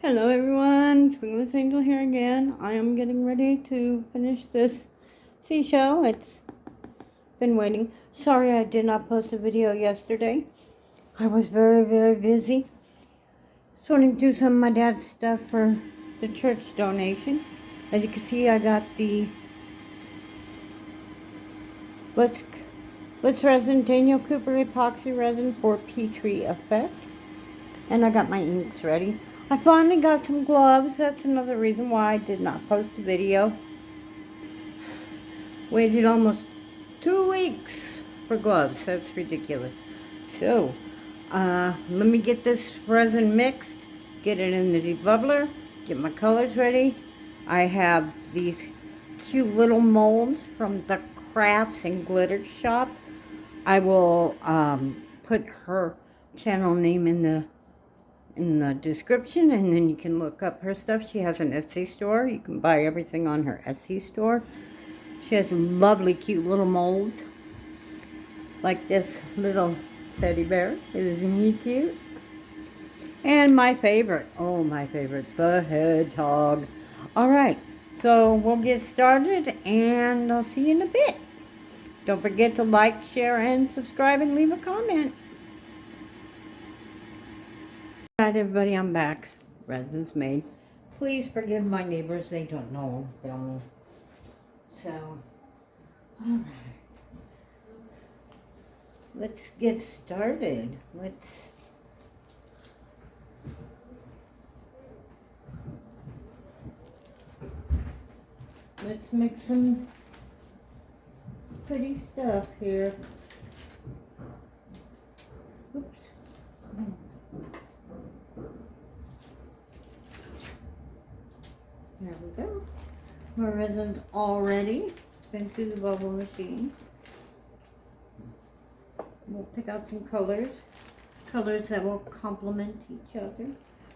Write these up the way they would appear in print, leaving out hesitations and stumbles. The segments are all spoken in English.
Hello everyone, Swingless Angel here again. I am getting ready to finish this seashell. It's been waiting. Sorry I did not post a video yesterday. I was very busy sorting through some of my dad's stuff for the church donation. As you can see, I got the Let's Resin Daniel Cooper epoxy resin for Petrie effect. And I got my inks ready. I finally got some gloves. That's another reason why I did not post a video. Waited almost 2 weeks for gloves. That's ridiculous. So, let me get this resin mixed, get it in the debubbler, get my colors ready. I have these cute little molds from the Crafts and Glitter Shop. I will put her channel name in the description, and then you can look up her stuff. She has an Etsy store. You can buy everything on her Etsy store. She has lovely, cute little molds, like this little teddy bear. Isn't he cute? And my favorite, the hedgehog. All right, so we'll get started, and I'll see you in a bit. Don't forget to like, share, and subscribe, and leave a comment. Alright everybody, I'm back. Resin's made. Please forgive my neighbors, they don't know I'm filming. So, alright. Let's get started. Let's make some pretty stuff here. Oops. There we go. My resin's all ready. It's been through the bubble machine. We'll pick out some colors. Colors that will complement each other.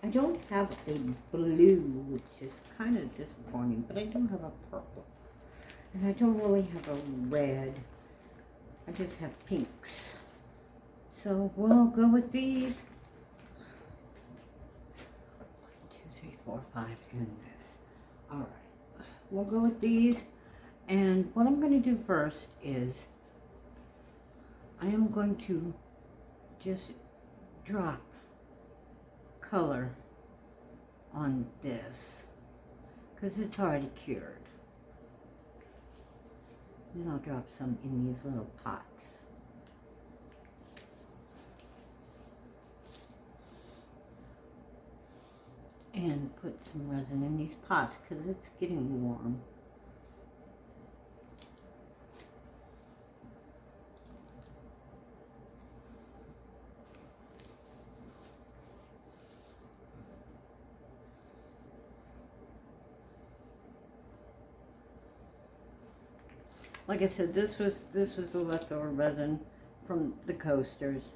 I don't have a blue, which is kind of disappointing, but I do have a purple. And I don't really have a red. I just have pinks. So we'll go with these. 1, 2, 3, 4, 5, and this. All right, we'll go with these, and what I'm going to do first is I am going to just drop color on this because it's already cured. Then I'll drop some in these little pots. And put some resin in these pots because it's getting warm. Like I said, this was the leftover resin from the coasters.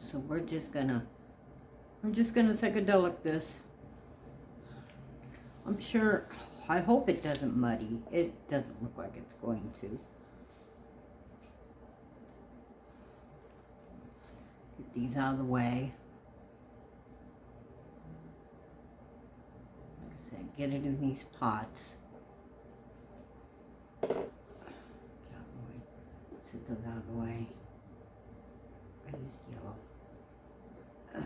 So we're just gonna psychedelic this. I'm sure, I hope it doesn't muddy. It doesn't look like it's going to. Get these out of the way. Like I said, get it in these pots. Get out of the way. Sit those out of the way. I used yellow. I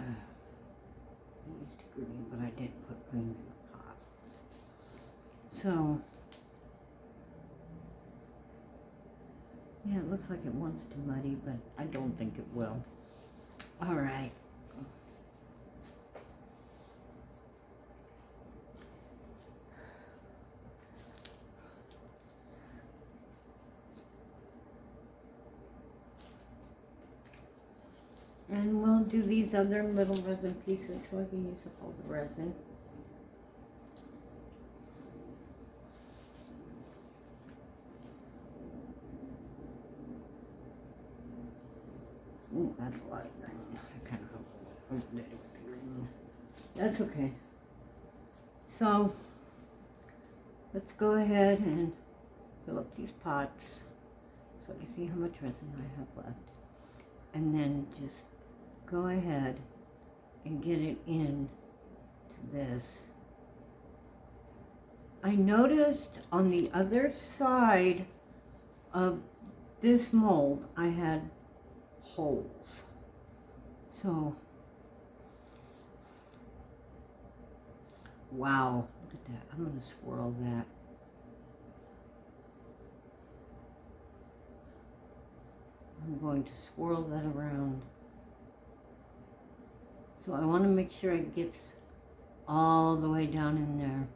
used green, but I didn't put green in the pot. So, yeah, it looks like it wants to muddy, but I don't think it will. All right. And we'll do these other little resin pieces so I can use up all the resin. Ooh, that's a lot of green. I kind of overdid it with the green. That's okay. So, let's go ahead and fill up these pots so I can see how much resin I have left. and then just go ahead and get it in to this. I noticed on the other side of this mold I had holes. So, wow, look at that. I'm going to swirl that. I'm going to swirl that around. So I want to make sure it gets all the way down in there.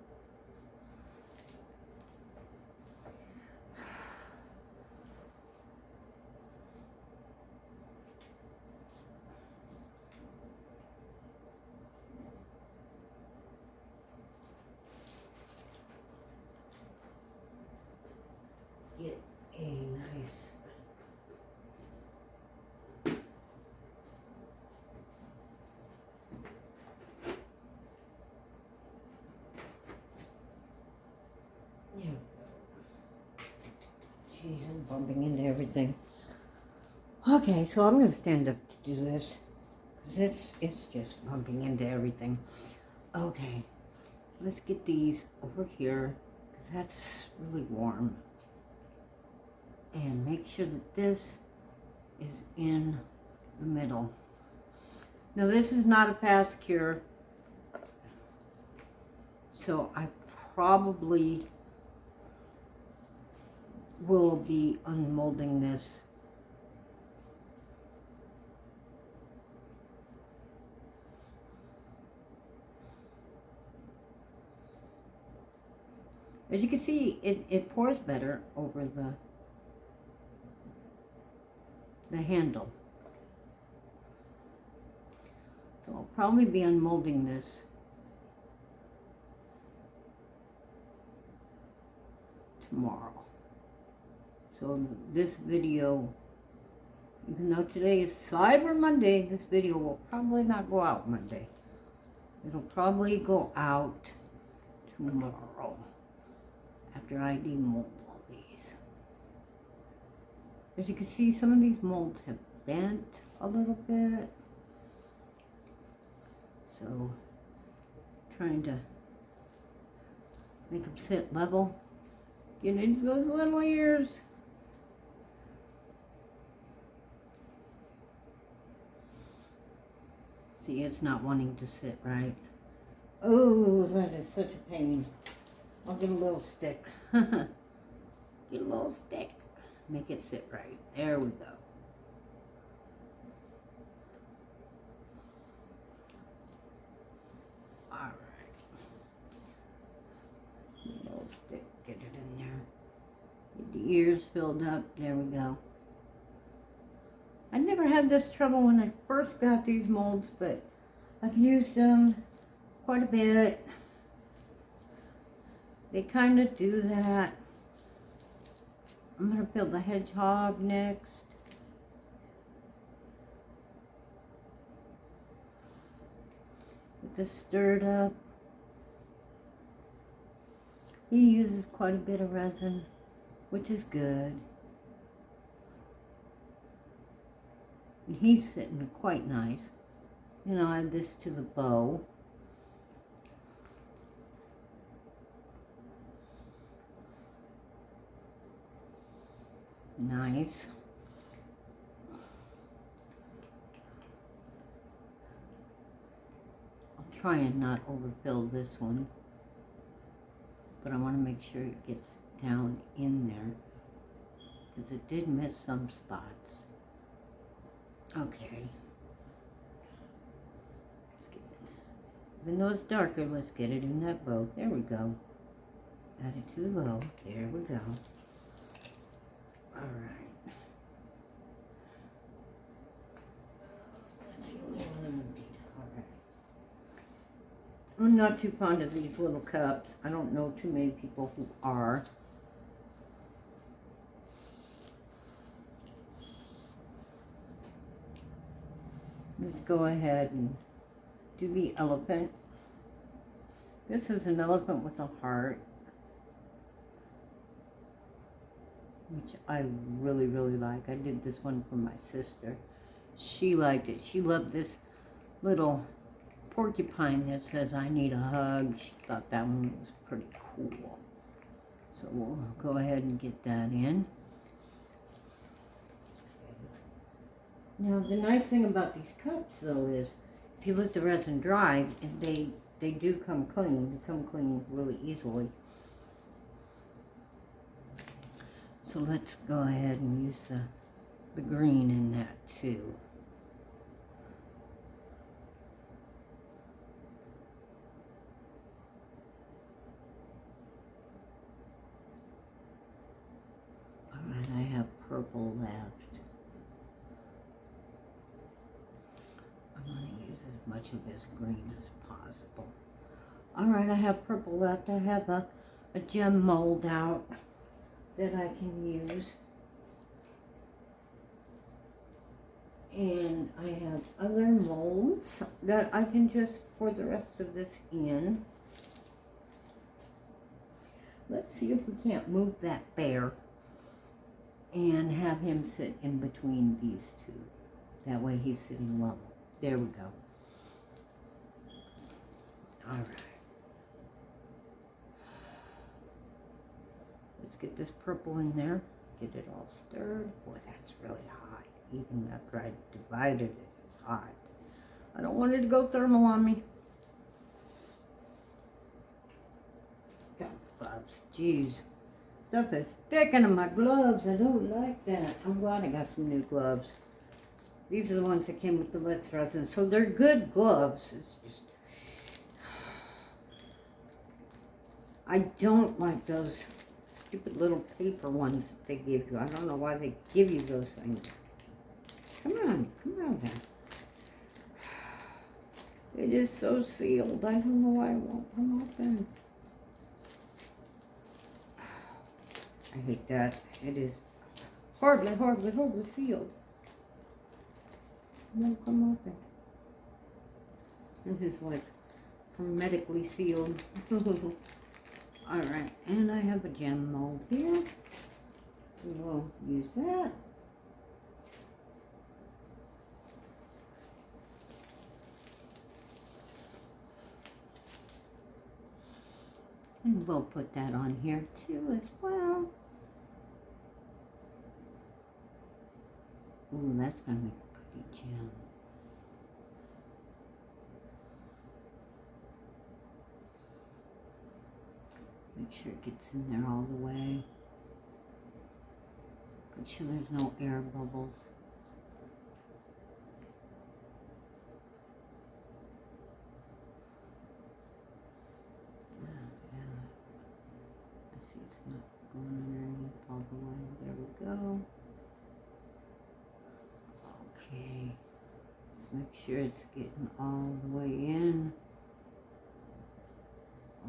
Get a nice Jeez, I'm bumping into everything. Okay, so I'm going to stand up to do this. Because it's just bumping into everything. Okay, let's get these over here. Because that's really warm. And make sure that this is in the middle. Now this is not a fast cure. So I probably will be unmolding this. As you can see, it pours better over the handle. So I'll probably be unmolding this tomorrow. So this video, even though today is Cyber Monday, this video will probably not go out Monday. It'll probably go out tomorrow after I demold all these. As you can see, some of these molds have bent a little bit. So, trying to make them sit level. Get into those little ears. See, it's not wanting to sit right. Oh, that is such a pain. I'll get a little stick. Get a little stick. Make it sit right. There we go. Alright. Little stick. Get it in there. Get the ears filled up. There we go. I never had this trouble when I first got these molds, but I've used them quite a bit. They kind of do that. I'm going to build the hedgehog next. Get this stirred up. He uses quite a bit of resin, which is good. And he's sitting quite nice. You know, add this to the bow. Nice. I'll try and not overfill this one, but I want to make sure it gets down in there because it did miss some spots. Okay. Let's get it. Even though it's darker, let's get it in that bow. There we go. Add it to the bow. There we go. Alright. Alright. I'm not too fond of these little cups. I don't know too many people who are. Let's go ahead and do the elephant. This is an elephant with a heart, which I really, really like. I did this one for my sister, She liked it. She loved this little porcupine that says, "I need a hug." She thought that one was pretty cool. So we'll go ahead and get that in. Now the nice thing about these cups though is, if you let the resin dry, they do come clean. They come clean really easily. So let's go ahead and use the green in that too. Alright, I have purple left. I'm going to use as much of this green as possible. Alright, I have purple left. I have a gem mold out that I can use. And I have other molds that I can just pour the rest of this in. Let's see if we can't move that bear and have him sit in between these two. That way he's sitting level. There we go. All right. Let's get this purple in there. Get it all stirred. Boy, that's really hot. Even after I divided it, it's hot. I don't want it to go thermal on me. Got gloves. Jeez. Stuff is sticking to my gloves. I don't like that. I'm glad I got some new gloves. These are the ones that came with the Let's Resin. So they're good gloves. It's just... I don't like those stupid little paper ones that they give you. I don't know why they give you those things. Come on then. It is so sealed. I don't know why it won't come open. I hate that. It is horribly sealed. It won't come open. It is like hermetically sealed. Alright, and I have a gem mold here. So we'll use that. And we'll put that on here too as well. Ooh, that's gonna make a pretty gem. Make sure it gets in there all the way. Make sure there's no air bubbles. Going underneath all the way. There we go. Okay. Let's make sure it's getting all the way in.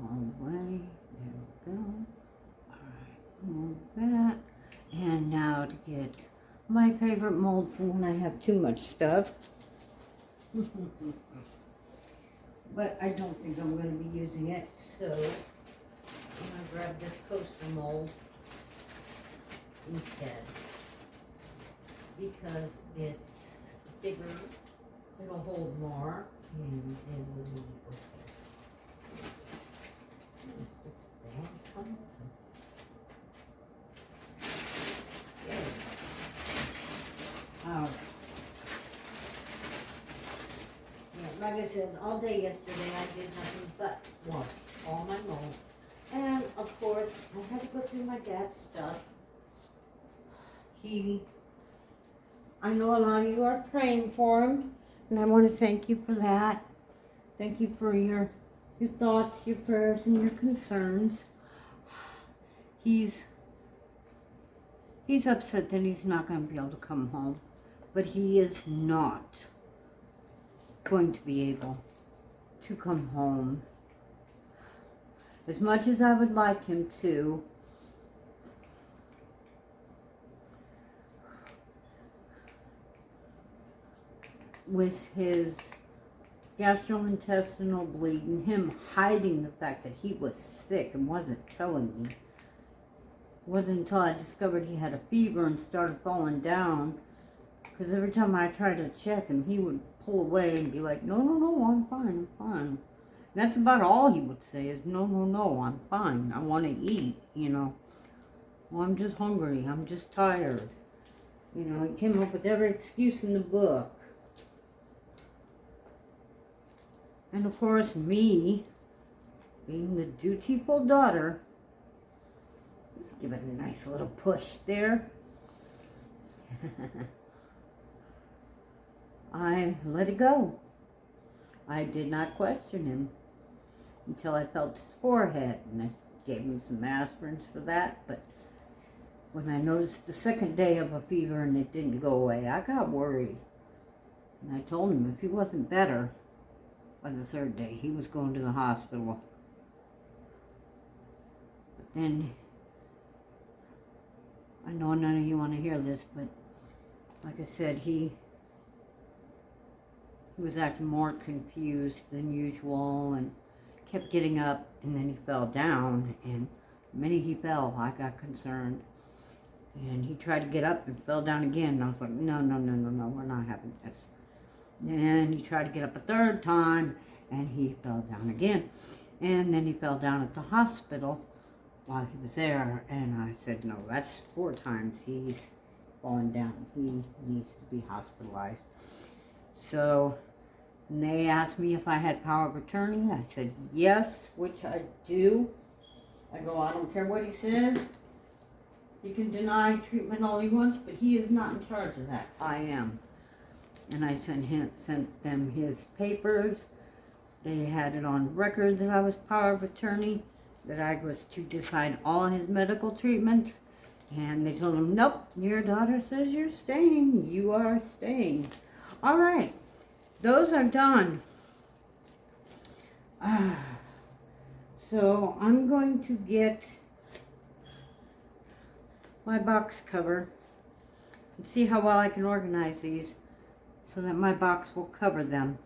All the way. There we go. Alright, move that. And now to get my favorite mold for when I have too much stuff. But I don't think I'm going to be using it, so I'm going to grab this coaster mold instead, because it's bigger, it'll hold more, and it will be okay. There we go. Alright. Yeah, like I said, all day yesterday I did nothing but wash all my mold. And, of course, I had to go through my dad's stuff. I know a lot of you are praying for him, and I want to thank you for that. Thank you for your thoughts, your prayers, and your concerns. He's upset that he's not going to be able to come home, but he is not going to be able to come home. As much as I would like him to, with his gastrointestinal bleeding, him hiding the fact that he was sick and wasn't telling me. It wasn't until I discovered he had a fever and started falling down Because every time I tried to check him, he would pull away and be like, no, no, no, I'm fine, I'm fine. That's about all he would say is, no, no, no, I'm fine. I want to eat, you know. Well, I'm just hungry. I'm just tired. You know, he came up with every excuse in the book. And of course, me, being the dutiful daughter, let's give it a nice little push there. I let it go. I did not question him until I felt his forehead, and I gave him some aspirins for that. But when I noticed the second day of a fever and it didn't go away, I got worried. And I told him if he wasn't better by the third day, he was going to the hospital. But then, I know none of you want to hear this, but like I said, he was acting more confused than usual and kept getting up, and then he fell down, and the minute he fell, I got concerned. And he tried to get up and fell down again, and I was like, no, no, no, no, no, we're not having this. And he tried to get up a third time, and he fell down again. And then he fell down at the hospital while he was there, and I said, no, that's 4 times he's fallen down. He needs to be hospitalized. So they asked me if I had power of attorney. I said yes, which I do. I go, I don't care what he says. He can deny treatment all he wants, but he is not in charge of that. I am. And I sent them his papers. They had it on record that I was power of attorney, that I was to decide all his medical treatments. And they told him, nope, your daughter says you're staying. You are staying. All right. Those are done. So I'm going to get my box cover and see how well I can organize these so that my box will cover them.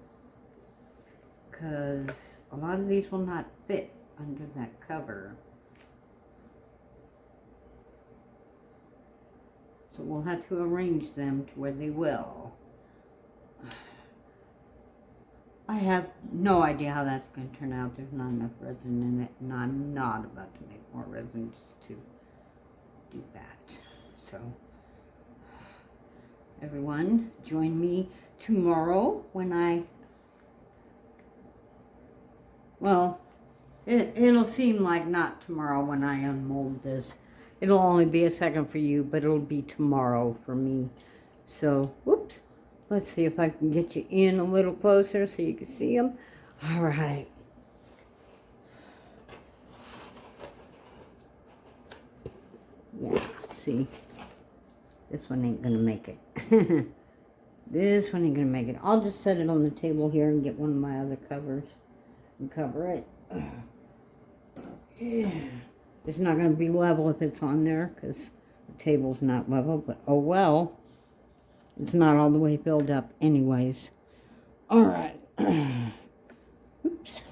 Because a lot of these will not fit under that cover. So we'll have to arrange them to where they will. I have no idea how that's going to turn out. There's not enough resin in it, and I'm not about to make more resin just to do that. So, everyone, join me tomorrow when it'll seem like not tomorrow when I unmold this. It'll only be a second for you, but it'll be tomorrow for me. So, whoops. Let's see if I can get you in a little closer so you can see them. All right. Yeah, see. This one ain't going to make it. This one ain't going to make it. I'll just set it on the table here and get one of my other covers and cover it. Yeah. It's not going to be level if it's on there because the table's not level, but oh well. It's not all the way filled up anyways. All right. Oops.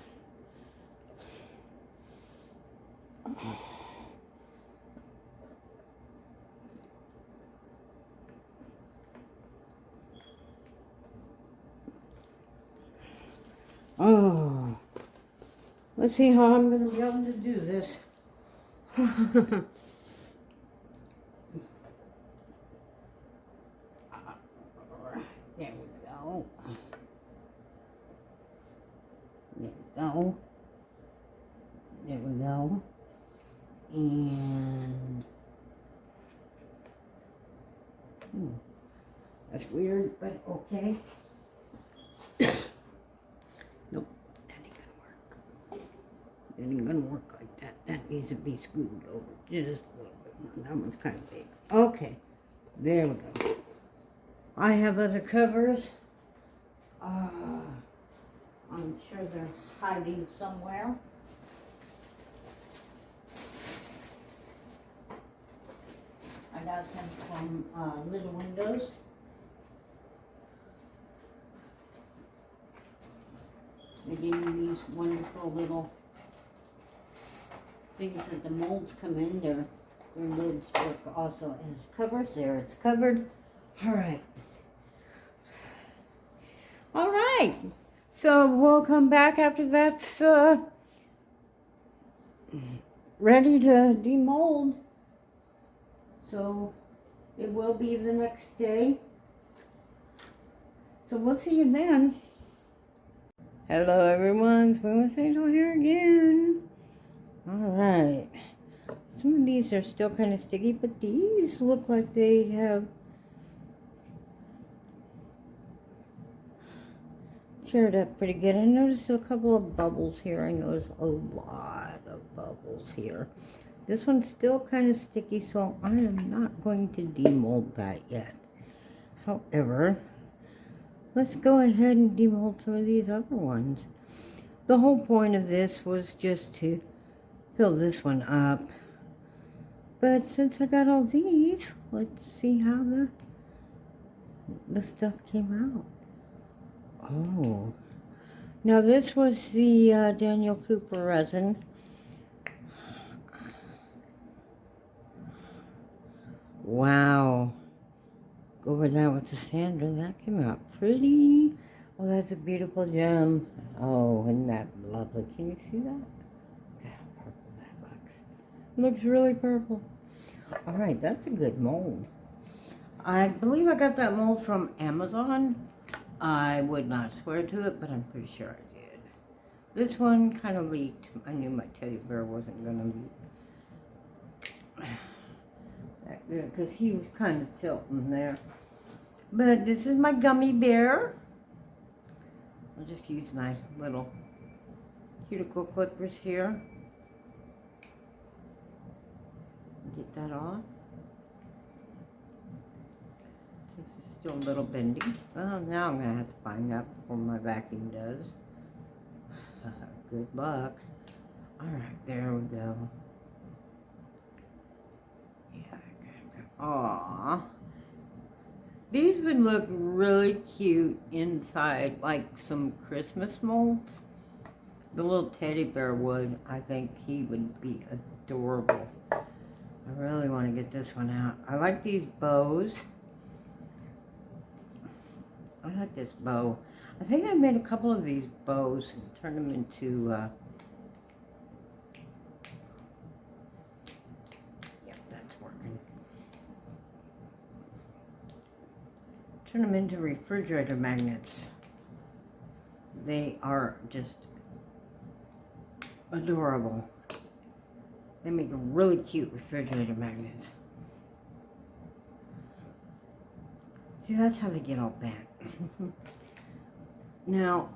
Oh. Let's see how I'm going to be able to do this. There we go. There we go. There we go. And that's weird, but okay. Nope, that ain't gonna work. That ain't gonna work like that. That needs to be screwed over just a little bit more. That one's kind of big. Okay, there we go. I have other covers. I'm sure they're hiding somewhere. I got them from Little Windows. They gave me these wonderful little things that the molds come in. Their lids work also as covers. There, it's covered. All right. right. So we'll come back after that's ready to demold. So it will be the next day. So we'll see you then. Hello everyone, Smooth Angel here again. Alright. Some of these are still kind of sticky, but these look like they have cured up pretty good. I noticed a couple of bubbles here. I noticed a lot of bubbles here. This one's still kind of sticky, so I am not going to demold that yet. However, let's go ahead and demold some of these other ones. The whole point of this was just to fill this one up. But since I got all these, let's see how the stuff came out. Oh. Now this was the Daniel Cooper resin. Wow. Go over that with the sander. That came out pretty. Oh, that's a beautiful gem. Oh, isn't that lovely? Can you see that? Look how purple that looks. Looks really purple. All right, that's a good mold. I believe I got that mold from Amazon. I would not swear to it, but I'm pretty sure I did. This one kind of leaked. I knew my teddy bear wasn't going to leak. Because he was kind of tilting there. But this is my gummy bear. I'll just use my little cuticle clippers here. Get that off. This is still a little bendy. Well, now I'm going to have to find out before my vacuum does. Good luck. Alright, there we go. Yeah, aww. These would look really cute inside, like some Christmas molds. The little teddy bear would. I think he would be adorable. I really want to get this one out. I like these bows. I like this bow. I think I made a couple of these bows and turned them into, yep, that's working. Turn them into refrigerator magnets. They are just adorable. They make really cute refrigerator magnets. See, that's how they get all bent. Now,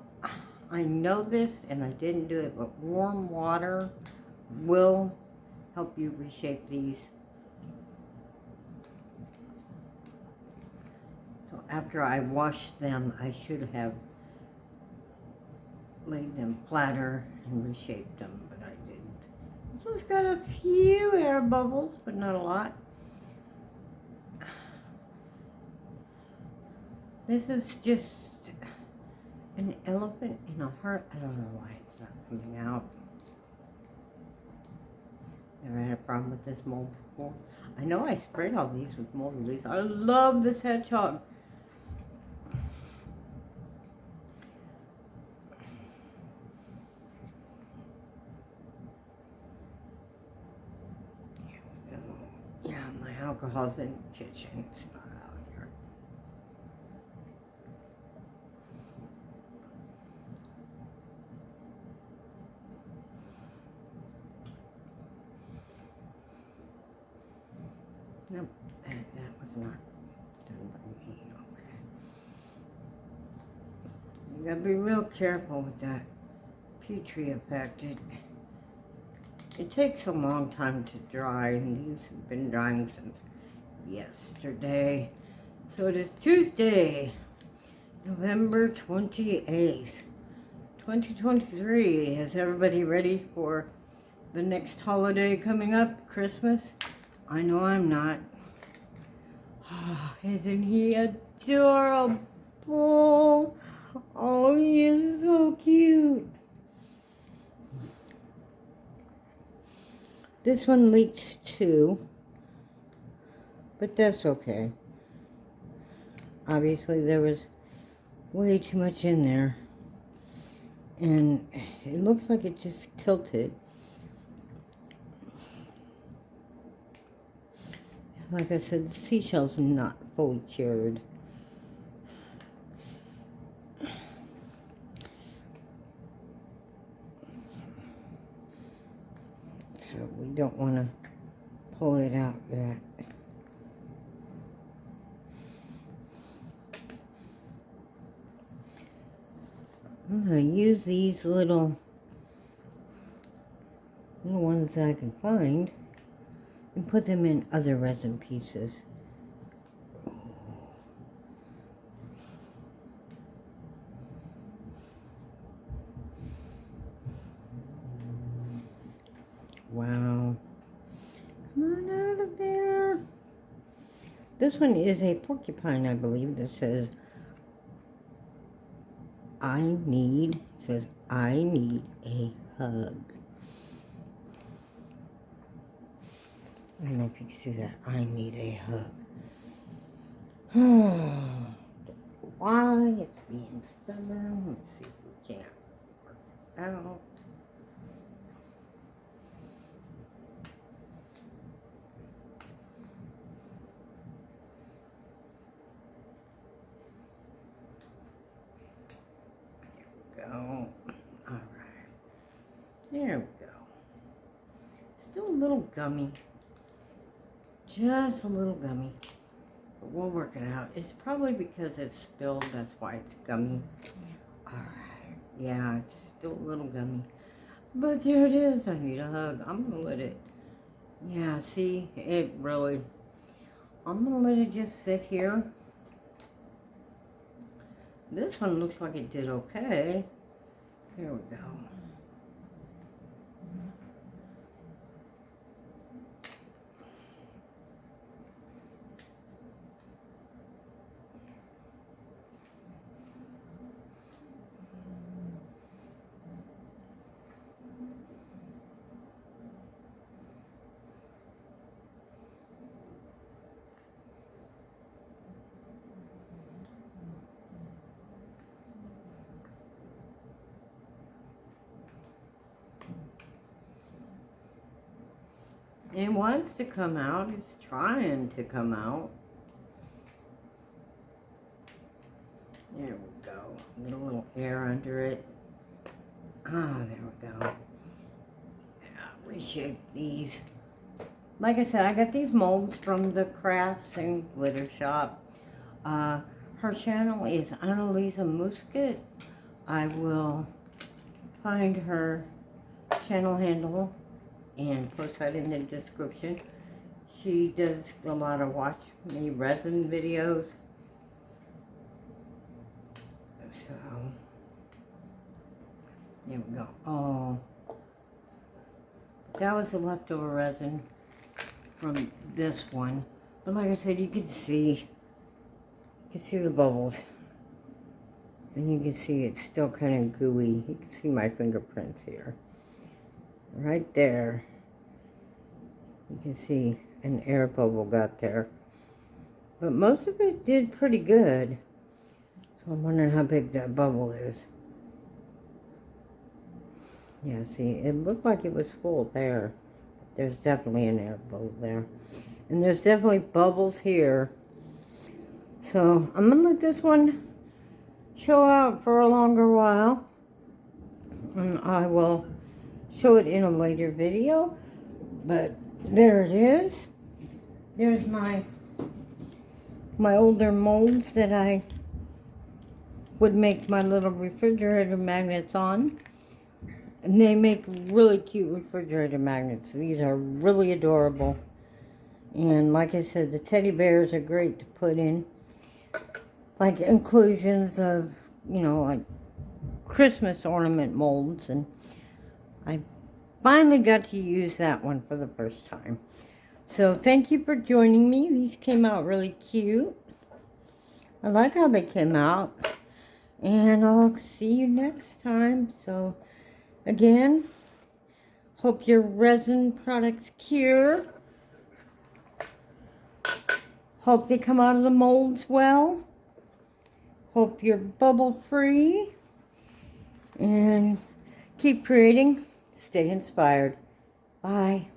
I know this and I didn't do it, but warm water will help you reshape these. So after I washed them, I should have laid them flatter and reshaped them, but I didn't. This one's got a few air bubbles, but not a lot. This is just an elephant in a heart. I don't know why it's not coming out. Never had a problem with this mold before. I know I sprayed all these with mold release. I love this hedgehog. Yeah, my alcohol's in the kitchen. It's not out here. Nope, that was not done by me. Okay. You gotta be real careful with that Petri effect. It takes a long time to dry, and these have been drying since yesterday. So it is Tuesday, November 28th, 2023. Is everybody ready for the next holiday coming up, Christmas? I know I'm not. Oh, isn't he adorable? Oh, he is so cute. This one leaked too, but that's okay. Obviously there was way too much in there. And it looks like it just tilted. Like I said, the seashell's not fully cured. So we don't want to pull it out yet. I'm going to use these little ones that I can find and put them in other resin pieces. Wow. Come on out of there. This one is a porcupine, I believe, that says, I need a hug. I don't know if you can see that. I need a hug. Why it's being stubborn. Let's see if we can't work it out. There we go. All right. There we go. Still a little gummy. Just a little gummy. But we'll work it out. It's probably because it's spilled. That's why it's gummy. All right. Yeah, it's still a little gummy. But there it is. I need a hug. I'm going to let it. Yeah, see? It really. I'm going to let it just sit here. This one looks like it did okay. Here we go. It wants to come out. It's trying to come out. There we go. Get a little air under it. Ah, there we go. Yeah, reshape these. Like I said, I got these molds from the Crafts and Glitter Shop. Her channel is Annalisa Muscat. I will find her channel handle and post that in the description. She does a lot of watch me resin videos. So, there we go. Oh, that was the leftover resin from this one. But like I said, you can see the bubbles. And you can see it's still kind of gooey. You can see my fingerprints here. Right there. You can see an air bubble got there. But most of it did pretty good. So I'm wondering how big that bubble is. Yeah, see, it looked like it was full there. There's definitely an air bubble there. And there's definitely bubbles here. So I'm going to let this one chill out for a longer while. And I will show it in a later video. But there it is. There's my older molds that I would make my little refrigerator magnets on. And they make really cute refrigerator magnets. These are really adorable. And like I said, the teddy bears are great to put in. Like inclusions of, you know, like Christmas ornament molds. And I finally got to use that one for the first time. So thank you for joining me. These came out really cute. I like how they came out. And I'll see you next time. So again, hope your resin products cure. Hope they come out of the molds well. Hope you're bubble free and keep creating. Stay inspired. Bye.